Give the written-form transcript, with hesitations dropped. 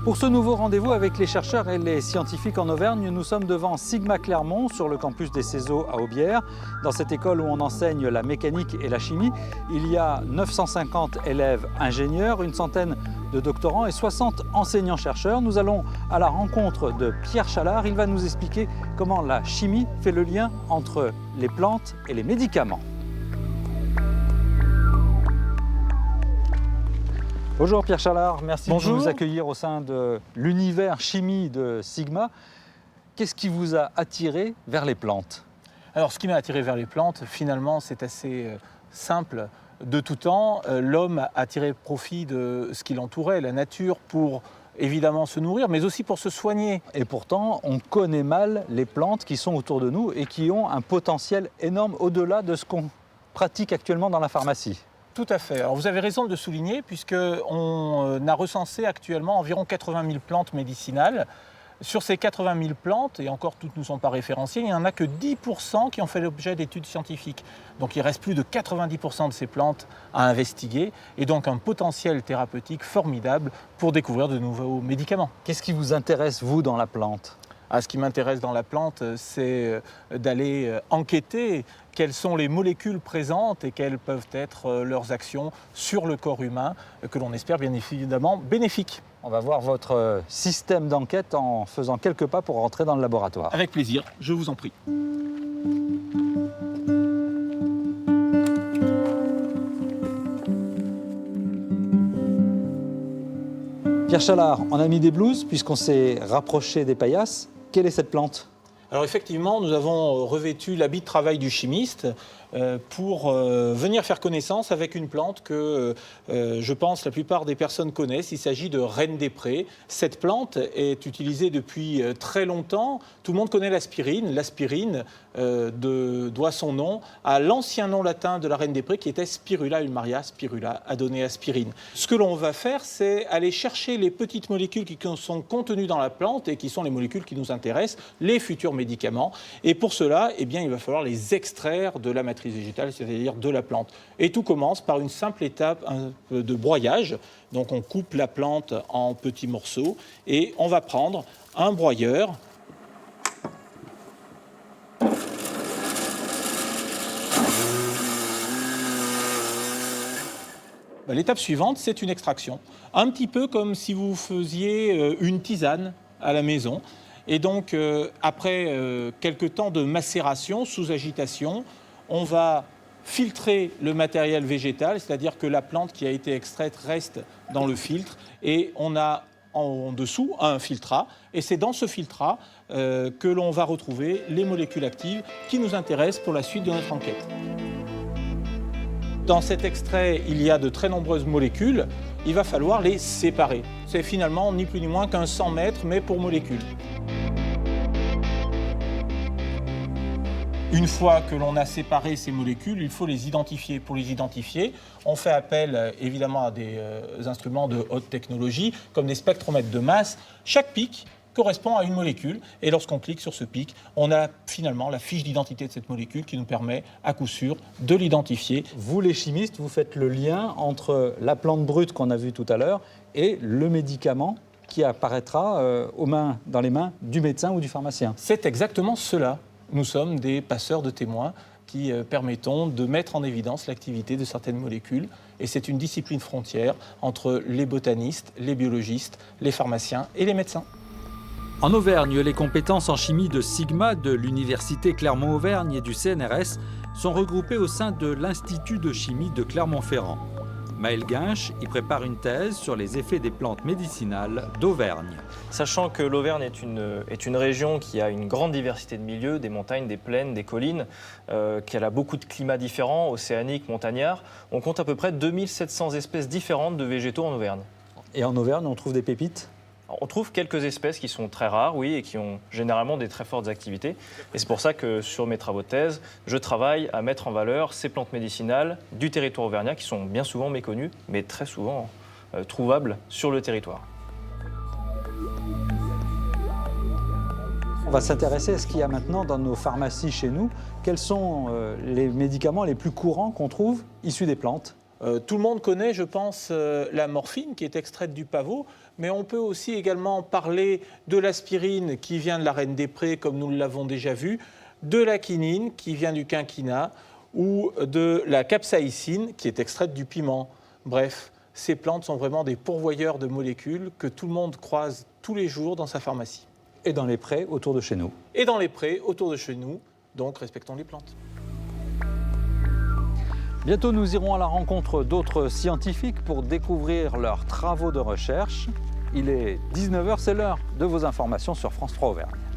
Pour ce nouveau rendez-vous avec les chercheurs et les scientifiques en Auvergne, nous sommes devant Sigma Clermont, sur le campus des CESO à Aubière. Dans cette école où on enseigne la mécanique et la chimie, il y a 950 élèves ingénieurs, une centaine de doctorants et 60 enseignants-chercheurs. Nous allons à la rencontre de Pierre Chalard. Il va nous expliquer comment la chimie fait le lien entre les plantes et les médicaments. Bonjour Pierre Chalard, merci Bonjour. de nous accueillir au sein de l'univers chimie de Sigma. Qu'est-ce qui vous a attiré vers les plantes? Alors, ce qui m'a attiré vers les plantes, finalement, c'est assez simple. De tout temps, l'homme a tiré profit de ce qui l'entourait, la nature, pour évidemment se nourrir, mais aussi pour se soigner. Et pourtant, on connaît mal les plantes qui sont autour de nous et qui ont un potentiel énorme au-delà de ce qu'on pratique actuellement dans la pharmacie. Tout à fait. Alors, vous avez raison de le souligner, puisqu'on a recensé actuellement environ 80 000 plantes médicinales. Sur ces 80 000 plantes, et encore toutes ne sont pas référenciées, il n'y en a que 10% qui ont fait l'objet d'études scientifiques. Donc il reste plus de 90% de ces plantes à investiguer, et donc un potentiel thérapeutique formidable pour découvrir de nouveaux médicaments. Qu'est-ce qui vous intéresse, vous, dans la plante? Ce qui m'intéresse dans la plante, c'est d'aller enquêter quelles sont les molécules présentes et quelles peuvent être leurs actions sur le corps humain, que l'on espère bien évidemment bénéfiques. On va voir votre système d'enquête en faisant quelques pas pour rentrer dans le laboratoire. Avec plaisir, je vous en prie. Pierre Chalard, on a mis des blouses puisqu'on s'est rapproché des paillasses. Quelle est cette plante? Alors effectivement, nous avons revêtu l'habit de travail du chimiste pour venir faire connaissance avec une plante que je pense la plupart des personnes connaissent. Il s'agit de reine des prés. Cette plante est utilisée depuis très longtemps. Tout le monde connaît l'aspirine. L'aspirine doit son nom à l'ancien nom latin de la reine des prés qui était Spirula ulmaria. Spirula a donné aspirine. Ce que l'on va faire, c'est aller chercher les petites molécules qui sont contenues dans la plante et qui sont les molécules qui nous intéressent, les futurs médicaments. Et pour cela, eh bien, il va falloir les extraire de la matrice végétale, c'est-à-dire de la plante. Et tout commence par une simple étape de broyage. Donc on coupe la plante en petits morceaux et on va prendre un broyeur. L'étape suivante, c'est une extraction. Un petit peu comme si vous faisiez une tisane à la maison. Et donc, après quelques temps de macération sous agitation, on va filtrer le matériel végétal, c'est-à-dire que la plante qui a été extraite reste dans le filtre et on a en dessous un filtrat. Et c'est dans ce filtrat que l'on va retrouver les molécules actives qui nous intéressent pour la suite de notre enquête. Dans cet extrait, il y a de très nombreuses molécules. Il va falloir les séparer. C'est finalement ni plus ni moins qu'un 100 mètres, mais pour molécules. Une fois que l'on a séparé ces molécules, il faut les identifier. Pour les identifier, on fait appel évidemment à des instruments de haute technologie, comme des spectromètres de masse. Chaque pic correspond à une molécule, et lorsqu'on clique sur ce pic, on a finalement la fiche d'identité de cette molécule qui nous permet à coup sûr de l'identifier. Vous, les chimistes, vous faites le lien entre la plante brute qu'on a vue tout à l'heure et le médicament qui apparaîtra dans les mains du médecin ou du pharmacien. C'est exactement cela. Nous sommes des passeurs de témoins qui permettons de mettre en évidence l'activité de certaines molécules. Et c'est une discipline frontière entre les botanistes, les biologistes, les pharmaciens et les médecins. En Auvergne, les compétences en chimie de Sigma, de l'Université Clermont-Auvergne et du CNRS sont regroupées au sein de l'Institut de chimie de Clermont-Ferrand. Maël Guinche y prépare une thèse sur les effets des plantes médicinales d'Auvergne. Sachant que l'Auvergne est une région qui a une grande diversité de milieux, des montagnes, des plaines, des collines, qu'elle a beaucoup de climats différents, océaniques, montagnards, on compte à peu près 2700 espèces différentes de végétaux en Auvergne. Et en Auvergne, on trouve des pépites? On trouve quelques espèces qui sont très rares, oui, et qui ont généralement des très fortes activités. Et c'est pour ça que sur mes travaux de thèse, je travaille à mettre en valeur ces plantes médicinales du territoire auvergnat qui sont bien souvent méconnues, mais très souvent trouvables sur le territoire. On va s'intéresser à ce qu'il y a maintenant dans nos pharmacies chez nous. Quels sont les médicaments les plus courants qu'on trouve issus des plantes? Tout le monde connaît, je pense, la morphine qui est extraite du pavot, mais on peut aussi également parler de l'aspirine qui vient de la reine des prés, comme nous l'avons déjà vu, de la quinine qui vient du quinquina ou de la capsaïcine qui est extraite du piment. Bref, ces plantes sont vraiment des pourvoyeurs de molécules que tout le monde croise tous les jours dans sa pharmacie. Et dans les prés autour de chez nous. Et dans les prés autour de chez nous, donc respectons les plantes. Bientôt, nous irons à la rencontre d'autres scientifiques pour découvrir leurs travaux de recherche. Il est 19h, c'est l'heure de vos informations sur France 3 Auvergne.